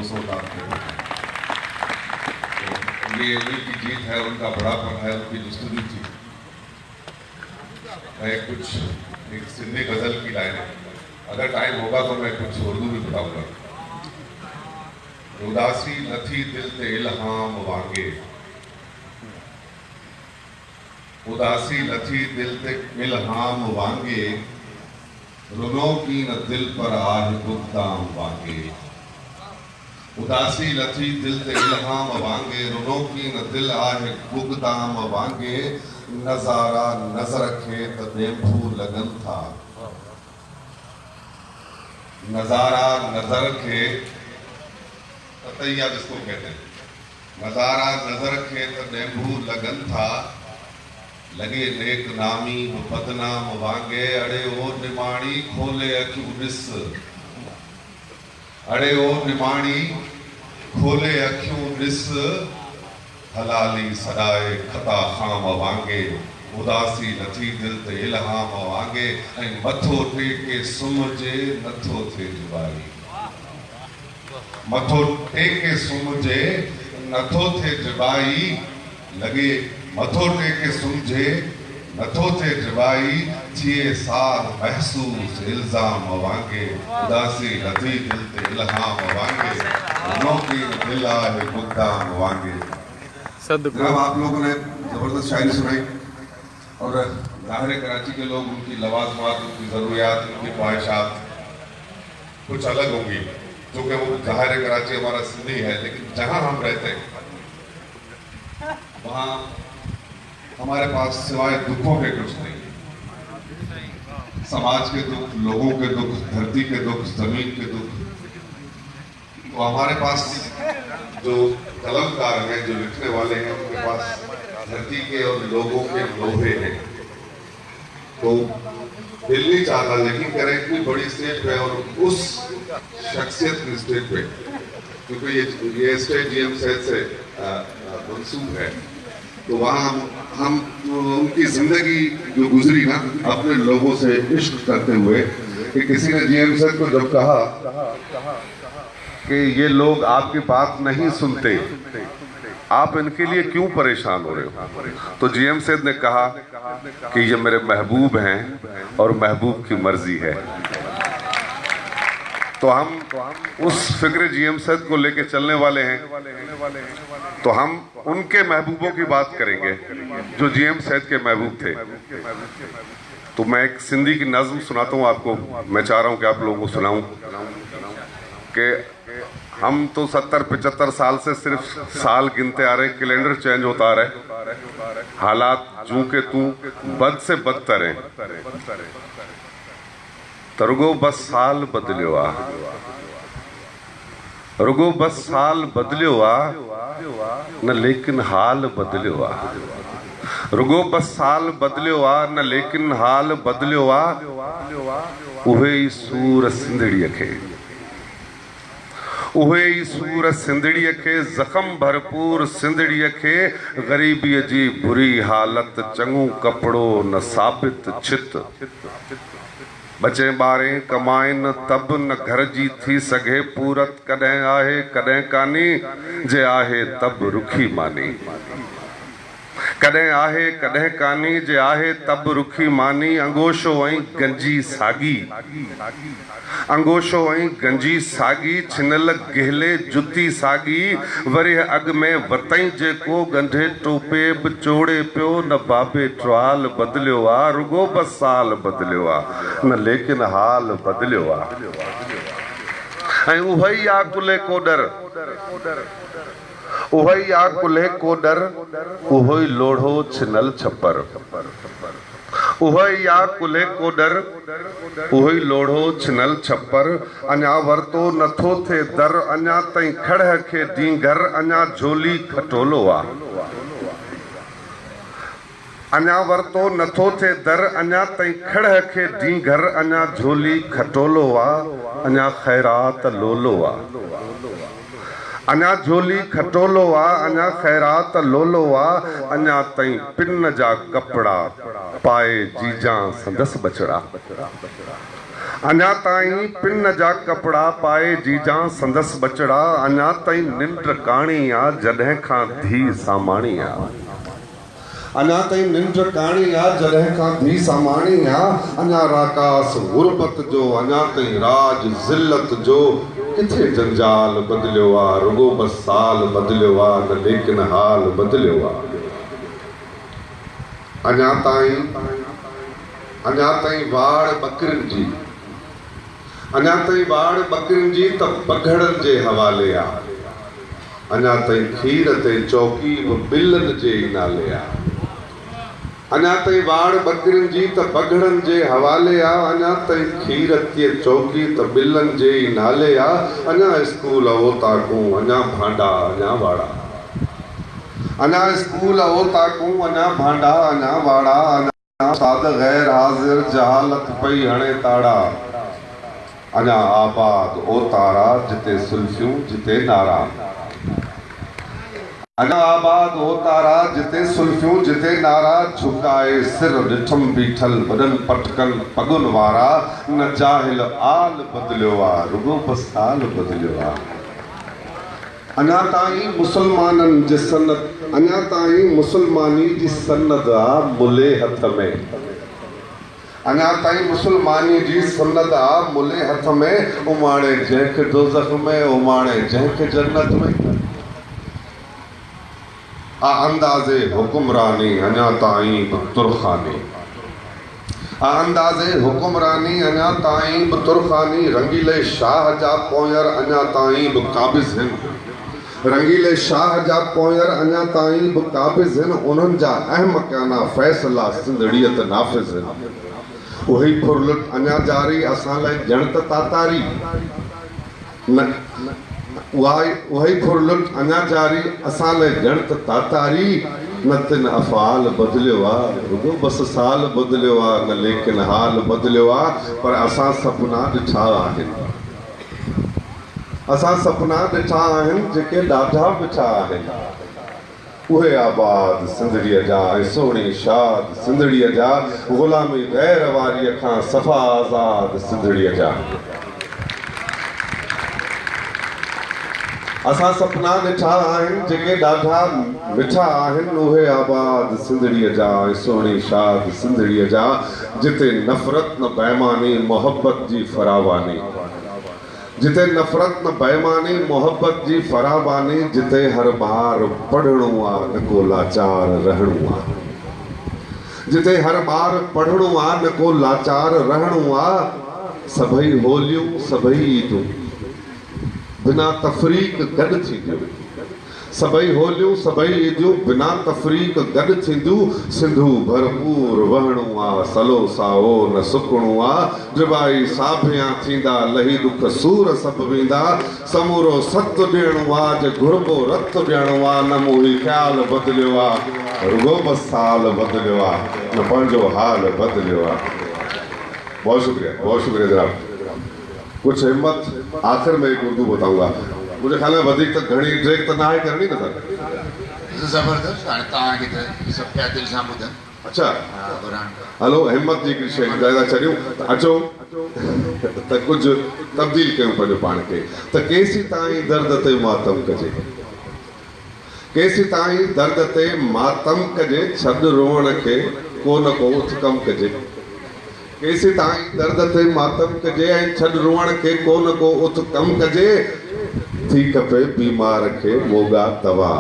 200 लाख के वोट हैं। तो ये उनकी जीत है, उनका बड़ापन है, उनकी जस्तुजी थी। मैं कुछ एक सिंधी गजल की लाइन है, अगर टाइम होगा तो मैं कुछ उर्दू भी बताऊंगा। उदासी लथी दिल ते इल्हाम वांगे, उदासी लथी दिल ते इल्हाम वांगे, रुनों की न दिल पर आह गुदाम वांगे। उदासी लथी दिल ते इल्हाम वांगे, रुनों की न दिल आह गुदाम वांगे। नजारा नजर खे त बेभू लगन था, नजारा नजर खे ततैया जिसको कहते हैं, नजारा नजर खे त बेभू लगन था, लगे नेक नामी बदनाम वांगे। अड़े ओ निमाणी खोले अखियूं ॾिस, अड़े ओ निमाणी खोले अखियूं ॾिस, हलाली सदाए खता खाम वांगे। उदासी नथी दिल ते इल्हाम वांगे, ऐं मथो टेके सुम्हिजे नथो थिए जुबाई, मथो टेके सुम्हिजे नथो थिए जुबाई। लगे मथो टेके सुम्हिजे नथो थिए जुबाई, थिए सार महसूस इल्ज़ाम वांगे। उदासी नथी दिल ते इल्हाम वांगे, नौकी दिल आहे गुदाम वांगे। जनाब, आप लोगों ने जबरदस्त शायरी सुनाई और ज़ाहिर कराची के लोग, उनकी लवाजमात, उनकी ज़रूरियात, उनकी ख्वाहिशात कुछ अलग होंगी, जो कि वो ज़ाहिर कराची हमारा सिंधी है, लेकिन जहाँ हम रहते हैं वहाँ हमारे पास सिवाय दुखों के कुछ नहीं। समाज के दुख, लोगों के दुख, धरती के दुख, जमीन के दुख। तो हमारे पास जो कलमकार हैं, जो लिखने वाले हैं, उनके पास धरती के और लोगों के लोहे हैं। तो दिल नहीं चाहता, लेकिन करें इतनी बड़ी स्टेज पे और उस शख्सियत की स्टेज पे, क्योंकि ये स्टेज जीएम सेठ से मंसूब है, तो वहाँ हम उनकी जिंदगी जो गुजरी ना अपने लोगों से इश्क करते हुए, कि किसी ने जीएम सेठ को जब कहा कि ये लोग आपकी बात नहीं सुनते, आप इनके लिए क्यों परेशान हो रहे हो, तो जीएम सेठ ने कहा कि ये मेरे महबूब हैं और महबूब की मर्जी है। तो हम उस फिक्र जीएम सेठ को लेके चलने वाले हैं, तो हम उनके महबूबों की बात करेंगे जो जीएम सेठ के महबूब थे। तो मैं एक सिंधी की नज्म सुनाता हूँ आपको, मैं चाह रहा हूँ कि आप लोगों को सुनाऊं कि हम तो 70-75 साल से सिर्फ साल गिनते आ रहे, कैलेंडर चेंज होता आ रहा है, हालात जूं के तू बद से बदतर है, तो रुगो बस साल बदलियो आ, रुगो बस साल बदलियो आ न लेकिन हाल बदलियो आ, रुगो बस साल बदलियो आ न लेकिन हाल बदलियो आ। उहे ई सूर सिंधड़ीअ खे, उहे ई सूर सिंधड़ीअ खे, ज़ख़्म भरपूर सिंधड़ीअ खे, ग़रीबीअ जी बुरी हालत, चङो कपिड़ो न साबित छित, बचे ॿारे कमाइनि तब न घर जी थी सघे पूरत, कॾहिं आहे कॾहिं कान्हे, जे आहे तब रुखी मानी, कॾहिं आहे कॾहिं कान्हे, जे आहे तब रुखी मानी। अंगोशो ऐं गंजी सागी, अंगोशो ऐं गंजी सागी, छिनल गहले जुती सागी, वरी अॻ में वतई जेको ॻंढे टोपे बि चोड़े पियो, न बाबे ट्वाल बदलियो आ, रुगो बस साल बदलियो आ न लेकिन हाल बदलियो आ। ऐं उहोई आ कुले कोडर, उहोई आ कुल्हे कोडर, उहोई लोढ़ो छिनल छपर, उहोई आ कुल्हे कोडर, उहोई लोढ़ो छिनल छपर। अञा वरतो नथो थे दर, अञा ताईं खड़ खे ढींगर, अञा झोली खटोलो आ, अञा वरतो नथो थे दर, अञा ताईं खड़ खे ढींगर, अञा झोली खटोलो आ, अञा खैरात लोलो आ, अञा झोली खटोलो आ, अञा खैरात लोलो आ, अञा ताईं पिन जा कपड़ा पाए जीजा संदस बचड़ा, अञा ताईं पिन जा कपड़ा पाए जीजा संदसि बचड़ा, अञा ताईं निंड काणी आ जॾहिं खां धी सामाणी आ। अञा ताईं निंड काणी आ जॾहिं खां धी सामाणी आ। अञा राकास गुरबत जो, अञा ताईं राज ज़िल्लत जो। किथे जंजाल बदिलियो आ, रुगो बस साल बदिलियो आ, न लेकिन हाल बदिलियो आ। अञा ताईं वाड़ बकरिन जी, अञा ताईं वाड़ बकरिन जी त पघड़न जे हवाले आ। अञा ताईं खीर ते चौकी बि बिलन जे नाले आ। अञा ताईं वाड़ बकरिन जी त पघड़न जे हवाले आ। अञा ताईं खीर ते चौकी त बिलन जे नाले आ। अञा स्कूल ओताकू, अञा भांडा, अञा वाड़ा। अञा स्कूल ओताकू, अञा भांडा, अञा वाड़ा। अञा साद गैर हाजिर जहालत पई हणे ताड़ा। अञा आबाद ओ तारा जिते सुल्फियूं जिते नारा। अञा आबाद ओ तारा जिते सुल्फियूं जिते नारा। झुकाए सिर ॾिठम बीठल वॾन पटकन पगुन वारा। न जाहिल आल बदिलियो आ, रुगो बस हाल बदिलियो आ। अञा ताईं मुसलमाननि जी सनत, अञा ताईं मुसलमानी जी सनत आ मुले हथ में। अञा ताईं मुसलमानी जी सनत आ मुले हथ में। उमाणे जंहिंखे दोज़ख में, उमाणे जंहिंखे जन्नत में। आ अंदाज़े हुक्मरानी, अञा ताईं बि तुरखानी। आ अंदाज़े हुक्मरानी, अञा ताईं बि तुरखानी। रंगीले शाह जा पोयर, अञा ताईं बि क़ाबिज़ आहिनि। रंगीले शाह जा पोयर, अञा ताईं बि क़ाबिज़ आहिनि। उन्हनि जा अहमकाना फ़ैसला सिंधड़ीअत नाफ़िज़ आहिनि। उही फुरलुट अञा जारी, असां लाइ ॼण त तातारी न। उही फुरलुट अञा जारी, असां लाइ ॼण त तातारी। न तिन अफ़ाल बदिलियो आ, रुगो बस साल बदिलियो आ, न लेकिन हाल बदिलियो आ। पर असां सपना ॾिठा आहिनि, असां सपना ॾिठा आहिनि जेके ॾाढा मिठा आहिनि। उहे आबाद सिंधड़ीअ जा ऐं सोणी शाद सिंधड़ीअ जा। ग़ुलामी गैर वारीअ खां सफ़ा आज़ाद सिंधड़ीअ जा। असां सपना ॾिठा आहिनि जेके ॾाढा मिठा आहिनि। उहे आबाद सिंधड़ीअ जा ऐं सोणी शाद सिंधड़ीअ जा। जिते नफ़रत न बेईमानी मोहब्बत जी फरावानी। जिते नफ़रत न बेईमानी मोहब्बत जी फरावानी। जिते हर बार पढ़णो आ न को लाचार रहणो आ। जिते हर बार पढ़णो आ न को लाचार रहणो आ। सभई होलियूं सभई ईदूं बिना तफ़रीक गॾु थींदियूं। सभई होलियूं सभई ईदियूं बिना तफ़रीक गॾु थींदियूं। सिंधू भरपूर वहणो आ, सलो साओ न सुकणो आ। ड्रिबाई साभिया थींदा, लही दुख सूर सभु वेंदा। समूरो सत ॾियणो आ, जे घुरबो रत ॾियणो आ। न मोही ख़्याल बदिलियो आ, रुगो बस साल बदिलियो आ, न पंहिंजो हाल बदिलियो आ। बहुत शुक्रिया जनाब। कुछ हिम्मत आखिर में एक उर्दू बताऊंगा। मुझे ख्याल है वधिक तक घणी ट्रेक तो ना है करनी ना सर। जबरदस्त हाणे तव्हांखे त सभु पिया दिलि सां ॿुधनि। अच्छा हलो हिम्मत जी हिकिड़ी शइ ज़्यादा छॾियूं त अचो त कुझु तब्दील कयूं पंहिंजो पाण खे। त केसी ताईं दर्द ते मातम कजे, केसी ताईं दर्द ते मातम कजे। छॾ रोअण खे को न को उथ कम कजे। केसी ताईं दर्द ते मातम कजे ऐं छॾ रोअण खे को न को उथ कम कजे। थी खपे बीमार खे मोगा दवा,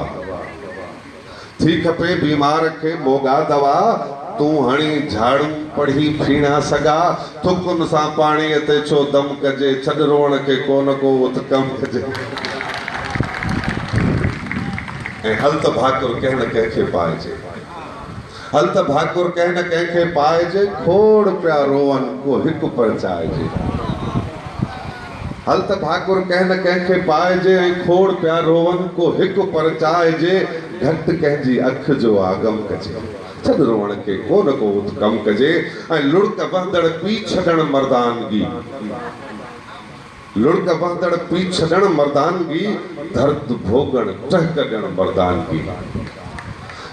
थी खपे बीमार खे मोगा दवा। तूं हणी झाड़ू पढ़ी फीणा सॻा, थुकुन सां पाणीअ ते छो दम कजे। छॾ रोअण खे को न को उथ कम कजे। ऐं हल त भाकुर कंहिं न कंहिंखे पाइजे, हल त भाकुर कंहिं न कंहिंखे पाइजे। खोड़ पिया रोअनि को हिकु परचाइजे। हल त भाकुर कंहिं न कंहिंखे पाइजे ऐं खोड़ पिया रोअनि को हिकु परचाइजे। घटि कंहिंजी अख जो आगम कजे, छॾ रोअण खे को न को उथ कम कजे। ऐं लुड़क वहंदड़ पी छॾण मर्दानगी, लुड़क वहंदड़ पी छॾण मर्दानगी। दर्द भोगण टहक ॾियण मर्दानगी।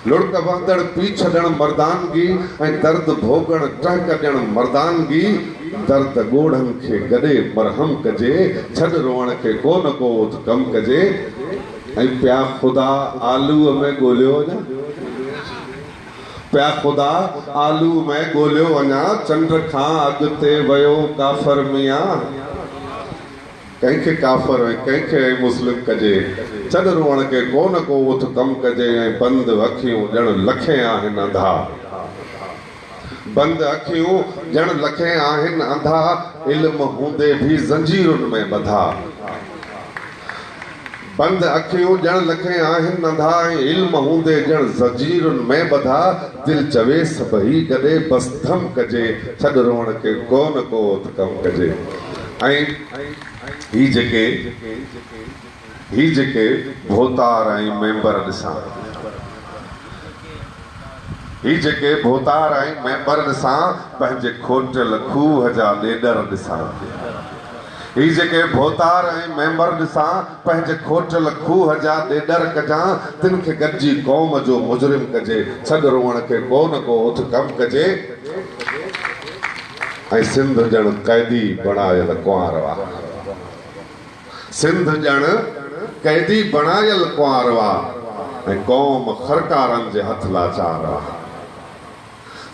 लुड़क वहंदड़ पी छॾण मर्दानगी ऐं दर्द भोगण टहक ॾियण मर्दानगी। दर्द गोढ़न खे गॾे मरहम कजे, छॾ रोअण खे कोन को कम कजे। ऐं प्या ख़ुदा आलूअ में ॻोल्हियो वञा, प्या ख़ुदा आलू में ॻोल्हियो वञा, चंड खां अॻिते वियो काफ़र मियां। कंहिंखे काफ़र ऐं कंहिंखे मुस्लिम कजे, छॾ रोअण खे कोन को उथ कम कजे। ऐं बंदि अखियूं ॼण लखे आहिनि अंधा, बंदि अखियूं ॼण लखे आहिनि अंधा, इल्म हूंदे भी ज़ंजीरुनि में ॿधा। बंदि अखियूं ॼण लखे आहिनि अंधा, ऐं इल्म हूंदे ॼण ज़ंजीरुनि में ॿधा। दिलि चवे सभई गॾे बसि धम कजे, छॾ रोअण खे कोन को उथ कम कजे। ऐं ही जेके भोतार ऐं मेंबर ॾिसां, ही जेके भोतार ऐं मेंबर ॾिसां, पंहिंजे खोटियल खूह जा ॾेडर ॾिसां। ही जेके भोतार ऐं मेंबर ॾिसां, पंहिंजे खोटियल खूह जा ॾेडर कजां। तिन खे गॾिजी क़ौम जो मुजरिम कजे, छॾ रोअण खे कोन को उथ कम कजे। ऐं सिंध ॼण क़ैदी बणायल कुंवारवा, सिंध ॼण क़ैदी बणायल कुंवारवा, ऐं क़ौम खरकारनि जे हथ लाचारवा।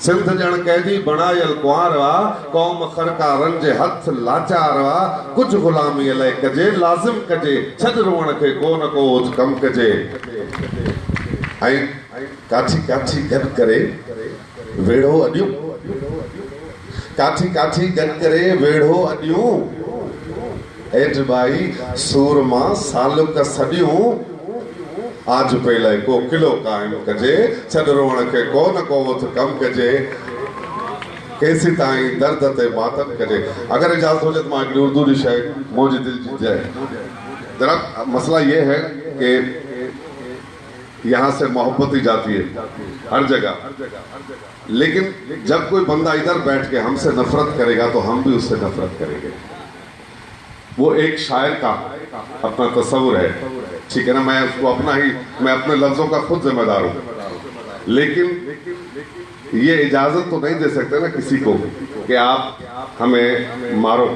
सिंध ॼण क़ैदी बणायल कुंवारवा, क़ौम खरकारनि जे हथ लाचारवा। कुझु ग़ुलामी अलाए कजे, लाज़िम कजे, छॾ रोअण खे कोन को उथ कम कजे। ऐं काठी काठी गॾु करे वेढ़ो अॾियूं, काठी काठी गॾु करे वेढ़ो अॾियूं। हेठि भाई सूर मां सालुक सॾियूं, आज पहले को किलो कायम कजे, छॾ रोअण खे कोन को उथ कम कजे। केसी ताईं दर्द ते मातम कजे। अगर इजाज़त हो जाए तो मां हिकिड़ी उर्दू जी शइ मुंहिंजे दिलि जी जाए। जरा मसला ये है कि यहाँ से मोहब्बत ही जाती है हर जगह, लेकिन जब कोई बंदा इधर बैठ के हमसे नफरत करेगा तो हम भी उससे नफरत करेंगे। वो एक शायर का अपना तस्वुर है, ठीक है ना। मैं उसको मैं अपने लफ्जों का खुद जिम्मेदार हूँ, लेकिन ये इजाजत तो नहीं दे सकते ना किसी को कि आप हमें मारो।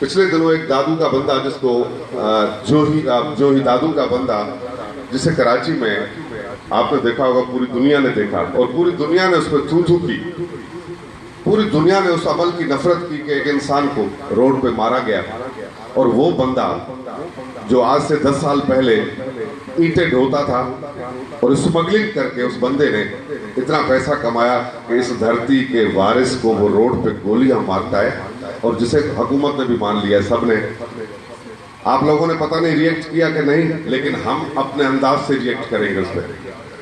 पिछले दिनों एक दादू का बंदा जिसको जोही दादू का बंदा, जिसे कराची में आपने देखा होगा, पूरी दुनिया ने देखा और पूरी दुनिया ने उस पर थू थू की, पूरी दुनिया ने उस अमल की नफरत की कि एक इंसान को रोड पे मारा गया। और वो बंदा जो आज से 10 साल पहले ईंटें ढोता था और स्मगलिंग करके उस बंदे ने इतना पैसा कमाया कि इस धरती के वारिस को वो रोड पे गोलियां मारता है, और जिसे हुकूमत ने भी मान लिया, सब ने। आप लोगों ने पता नहीं रिएक्ट किया कि नहीं, लेकिन हम अपने अंदाज से रिएक्ट करेंगे उस पर।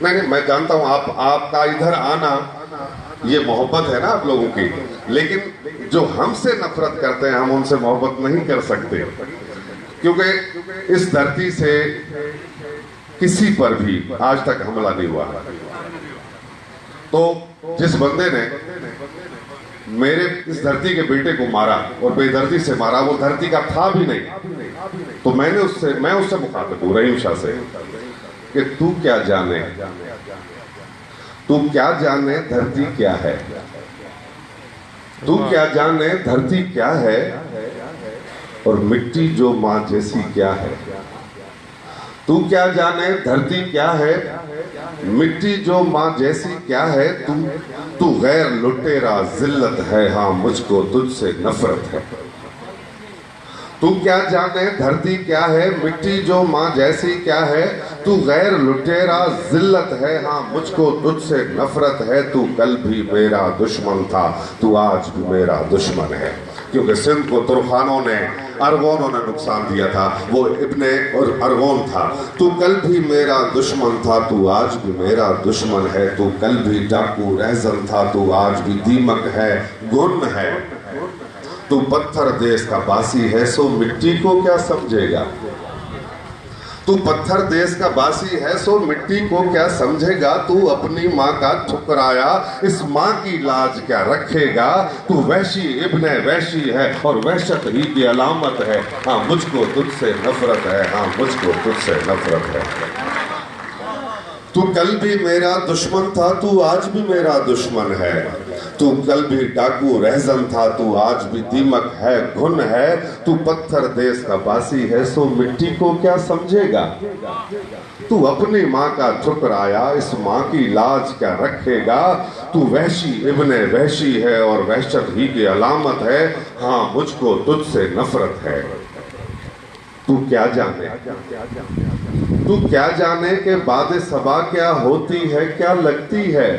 नहीं, मैं जानता हूँ आपका इधर आना ये मोहब्बत है ना आप लोगों की, लेकिन जो हमसे नफरत करते हैं हम उनसे मोहब्बत नहीं कर सकते, क्योंकि इस धरती से किसी पर भी आज तक हमला नहीं हुआ। तो जिस बंदे ने मेरे इस धरती के बेटे को मारा और बेदर्दी से मारा, वो धरती का था भी नहीं, तो मैं उससे मुखातिब हूँ रहीम शाह से कि तू क्या जाने, तू क्या जाने धरती क्या है, तू क्या जाने धरती क्या है, और मिट्टी जो माँ जैसी क्या है। तू क्या जाने धरती क्या है, मिट्टी जो माँ जैसी क्या है। तू गैर लुटेरा जिल्लत है, हाँ मुझको तुझसे नफरत है। तू क्या जाने धरती क्या है, मिट्टी जो माँ जैसी क्या है। तू गैर लुटेरा जिल्लत है, हाँ मुझको तुझसे नफरत है। तू कल भी मेरा दुश्मन था, तू आज भी मेरा दुश्मन है। क्योंकि सिंध को तुर्खानों ने, अरगोनों ने नुकसान दिया था, वो इब्ने और अरगोन था। तू कल भी मेरा दुश्मन था, तू आज भी मेरा दुश्मन है। तू कल भी डाकू रहजन था, तू आज भी दीमक है, गुन है। तू पत्थर देश का बासी है, सो मिट्टी को क्या समझेगा। तू पत्थर देश का बासी है, सो मिट्टी को क्या समझेगा। तू अपनी माँ का ठुकराया, इस माँ की लाज क्या रखेगा। तू वहशी इब्ने वहशी है, और वहशत ही की अलामत है। हाँ मुझको तुझसे नफरत है, हाँ मुझको तुझसे नफरत है। तू कल भी मेरा दुश्मन था, तू आज भी मेरा दुश्मन है। तू कल भी डाकू रहजन था, तू आज भी दीमक है, घुन है, तू पत्थर देश का बासी है, सो मिट्टी को क्या समझेगा। तू अपनी माँ का ठुकराया, इस माँ की लाज क्या रखेगा। तू वहशी इब्ने वहशी है और वहशत ही की अलामत है। हाँ, मुझको तुझसे नफरत है। तू क्या जाने, तू क्या जाने के बाद सबा क्या होती है, क्या लगती है।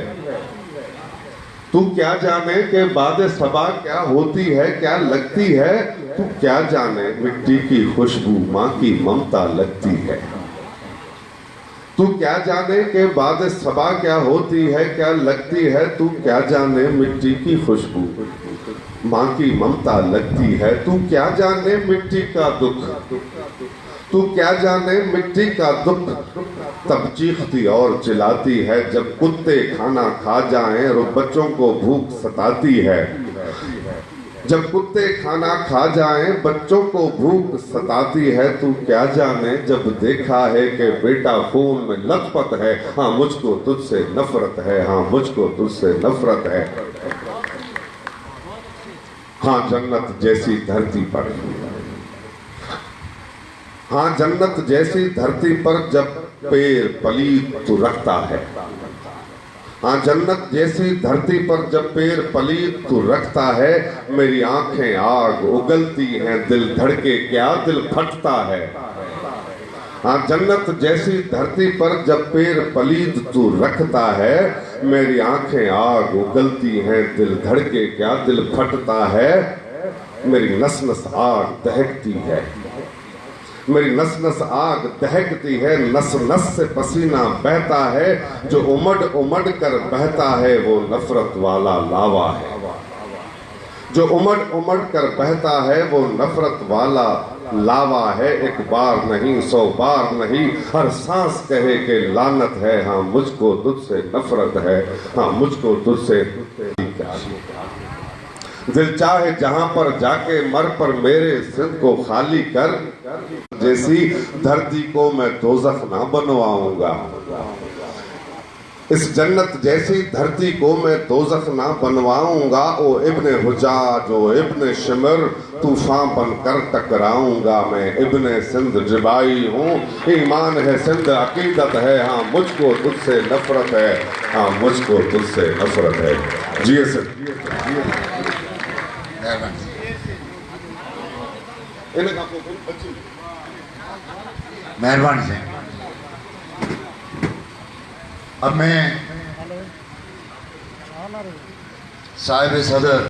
तू क्या जाने के बाद सबा क्या होती है, क्या लगती है। तू क्या जाने मिट्टी की खुशबू माँ की ममता लगती है। तू क्या जाने के बाद सबा क्या होती है, क्या लगती है। तू क्या जाने मिट्टी की खुशबू माँ की ममता लगती है। तू क्या जाने मिट्टी का दुख, तू क्या जाने मिट्टी का दुख। तब चीखती और चिल्लाती है जब कुत्ते खाना खा जाएं और बच्चों को भूख सताती है। जब कुत्ते खाना खा जाएं बच्चों को भूख सताती है। तू क्या जाने जब देखा है कि बेटा खून में लथपथ है। हाँ, मुझको तुझसे नफरत है। हाँ, मुझको तुझसे नफरत है। हाँ, जन्नत जैसी धरती पर, हाँ, जन्नत जैसी धरती पर जब पैर पलीत तू रखता है। हाँ, जन्नत जैसी धरती पर जब पैर पलीत तू रखता है। मेरी आंखें आग उगलती हैं, दिल धड़के क्या, दिल फटता है। हाँ, जन्नत जैसी धरती पर जब पैर पलीत तू रखता है। मेरी आंखें आग उगलती हैं, दिल धड़के क्या, दिल फटता है। मेरी नस नस आग दहकती है, मेरी नस नस आग दहकती है। नस नस से पसीना बहता है, जो उमड़ उमड़ कर बहता है वो नफरत वाला लावा है। जो उमड़ उमड़ कर बहता है वो नफरत वाला लावा है। एक बार नहीं 100 बार नहीं, हर सांस कहे कि लानत है। हाँ, मुझको तुझसे नफरत है। हाँ, मुझको तुझसे। दिल चाहे जहां पर जाके मर, पर मेरे सिंध को खाली कर। जैसी धरती को मैं दोज़ख ना बनवाऊंगा, इस जन्नत जैसी धरती को मैं दोज़ख ना बनवाऊंगा। ओ इब्ने हुजाज, ओ इब्ने शिमर, तूफान बनकर टकराऊंगा। मैं इब्ने सिंध जिबाई हूँ, ईमान है सिंध, अकीदत है। हाँ, मुझको तुझसे नफरत है। हाँ, मुझको तुझसे नफरत है। जी सर, मेहरबानी से। अब मैं साहिब सदर